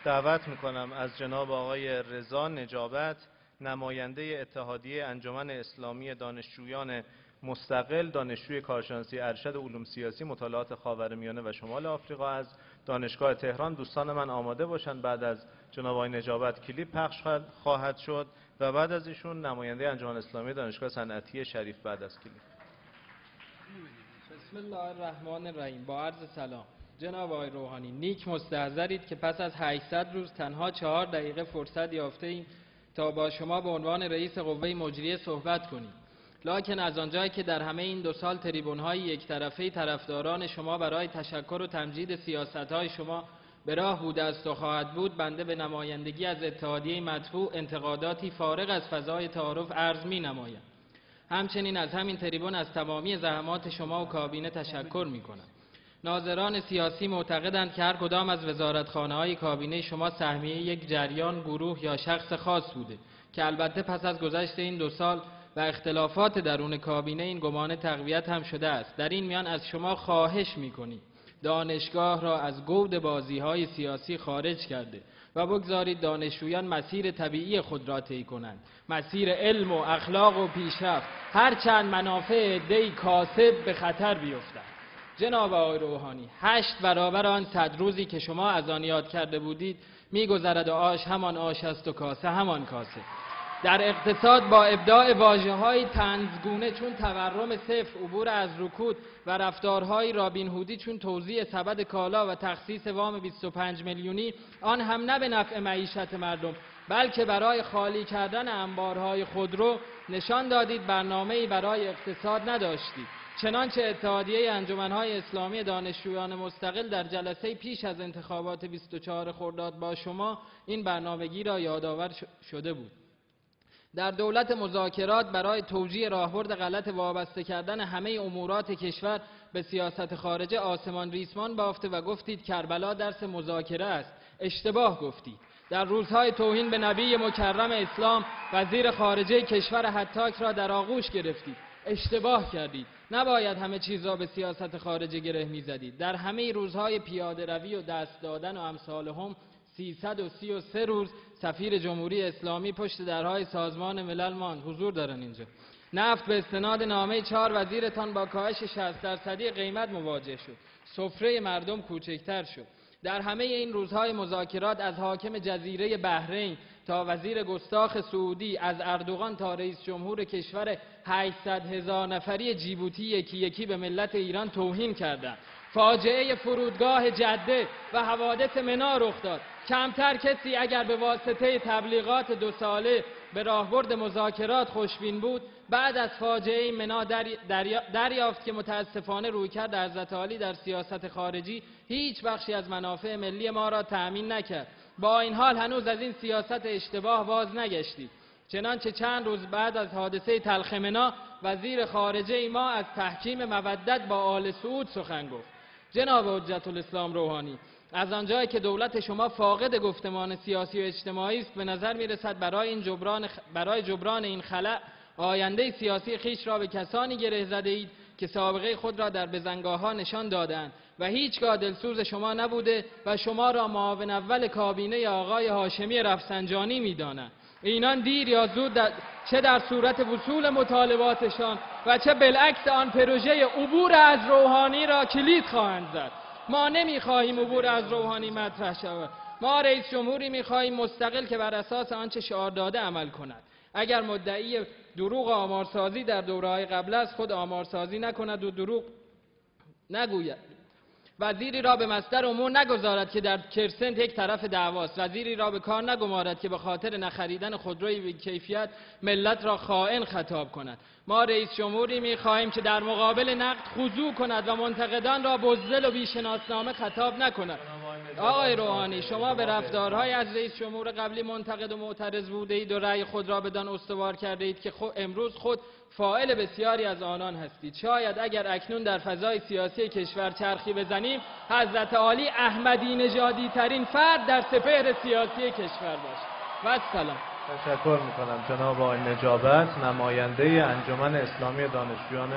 دعوت میکنم از جناب آقای رضا نجابت، نماینده اتحادیه انجمن اسلامی دانشجویان مستقل، دانشجوی کارشناسی ارشد علوم سیاسی مطالعات خاورمیانه و شمال آفریقا از دانشگاه تهران. دوستان من آماده باشند. بعد از جناب آقای نجابت کلیپ پخش خواهد شد و بعد از ایشون نماینده انجمن اسلامی دانشگاه صنعتی شریف بعد از کلیپ. بسم الله الرحمن الرحیم. با عرض سلام جناب آقای روحانی، نیک مستحضرید که پس از 800 روز تنها 4 دقیقه فرصت یافته ایم تا با شما به عنوان رئیس قوه مجریه صحبت کنیم. لکن از آنجایی که در همه این 2 سال تریبون‌های یک طرفه طرفداران شما برای تشکر و تمجید سیاست‌های شما به راه بوده است و خواهد بود، بنده به نمایندگی از اتحادیه مدفوع انتقاداتی فارغ از فضای تعارف عرض می‌نمایم. همچنین از همین تریبون از تمامی زحمات شما و کابینه تشکر می‌کنم. ناظران سیاسی معتقدند که هر کدام از وزارتخانه‌های کابینه شما سهمیه یک جریان، گروه یا شخص خاص بوده که البته پس از گذشت این 2 سال و اختلافات درون کابینه این گمان تقویت هم شده است. در این میان از شما خواهش می‌کنیم دانشگاه را از گود بازی‌های سیاسی خارج کرده و بگذارید دانشجویان مسیر طبیعی خود را طی کنند، مسیر علم و اخلاق و پیشرفت، هرچند منافع عده‌ای کاسب به خطر بیفتند. جناب آقای روحانی، 8 برابر آن 100 روزی که شما از آن یاد کرده بودید می‌گذرد و آش همان آش است و کاسه همان کاسه. در اقتصاد با ابداع واژه‌های طنزگونه چون تورم صفر، عبور از رکود و رفتارهای رابین هودی چون توزیع سبد کالا و تخصیص وام 25 میلیونی، آن هم نه به نفع معیشت مردم بلکه برای خالی کردن انبارهای خودرو، نشان دادید برنامه‌ای برای اقتصاد نداشتید. چنانچه اتحادیه انجمن‌های اسلامی دانشجویان مستقل در جلسه پیش از انتخابات 24 خرداد با شما این برنامه‌گی را یادآور شده بود. در دولت مذاکرات برای توجیه راهبرد غلط وابسته کردن همه امورات کشور به سیاست خارجه آسمان ریسمان بافته و گفتید کربلا درس مذاکره است. اشتباه گفتید. در روزهای توهین به نبی مکرم اسلام وزیر خارجه کشور هتاک را در آغوش گرفتید. اشتباه کردید. نباید همه چیز را به سیاست خارجه گره می‌زدید. در همه روزهای پیاده روی و دست دادن و امثالهم 333 روز سفیر جمهوری اسلامی پشت درهای سازمان ملل ماند. حضور دارن اینجا. نفت به استناد نامه 4 وزیرتان با کاهش 60% قیمت مواجه شد. سفره مردم کوچکتر شد. در همه این روزهای مذاکرات از حاکم جزیره بحرین تا وزیر گستاخ سعودی، از اردوغان تا رئیس جمهور کشور 800,000 نفری جیبوتی یکی یکی به ملت ایران توهین کردند. فاجعه فرودگاه جده و حوادث منا رخ داد. کمتر کسی اگر به واسطه تبلیغات 2 ساله به راهبرد مذاکرات خوشبین بود، بعد از فاجعه منا دریافت که متاسفانه رویکرد حضرت عالی در سیاست خارجی هیچ بخشی از منافع ملی ما را تأمین نکرد. با این حال هنوز از این سیاست اشتباه باز نگشتید. چنانچه چند روز بعد از حادثه تلخ منا وزیر خارجه ما از تحکیم مودت با آل سعود سخن گفت. جناب حجت الاسلام روحانی، از آنجایی که دولت شما فاقد گفتمان سیاسی و اجتماعی است، به نظر می‌رسد برای جبران این خلأ آینده سیاسی خیش را به کسانی گره زده اید که سابقه خود را در بزنگاه‌ها نشان دادند و هیچگاه دلسوز شما نبوده و شما را معاون اول کابینه آقای هاشمی رفسنجانی می‌دانند. اینان دیر یا زود چه در صورت وصول مطالباتشان و چه بالعکس آن پروژه عبور از روحانی را کلید خواهند زد. ما نمی‌خواهیم عبور از روحانی مطرح شود. ما رئیس جمهوری می‌خواهیم مستقل که بر اساس آنچه شعار داده عمل کند. اگر مدعی دروغ آمارسازی در دوره‌های قبل است، خود آمارسازی نکند و دروغ نگوید. وزیری را به مصدر امور نگذارد که در کرسنت یک طرف دعواست. وزیری را به کار نگمارد که به خاطر نخریدن خودروی بی‌کیفیت ملت را خائن خطاب کند. ما رئیس جمهوری می‌خواهیم که در مقابل نقد خضوع کند و منتقدان را بزدل و بی‌شناسنامه خطاب نکند. آقای روحانی، شما به رفتارهای از رئیس جمهور قبلی منتقد و معترض بوده اید و رأی خود را بدان استوار کرده اید که امروز خود فاعل بسیاری از آنان هستید. شاید اگر اکنون در فضای سیاسی کشور چرخی بزنیم، حضرت عالی احمدی نژادی ترین فرد در سپهر سیاسی کشور باشد. و السلام. تشکر میکنم جناب آقای نجابت، نماینده انجمن اسلامی دانشجویان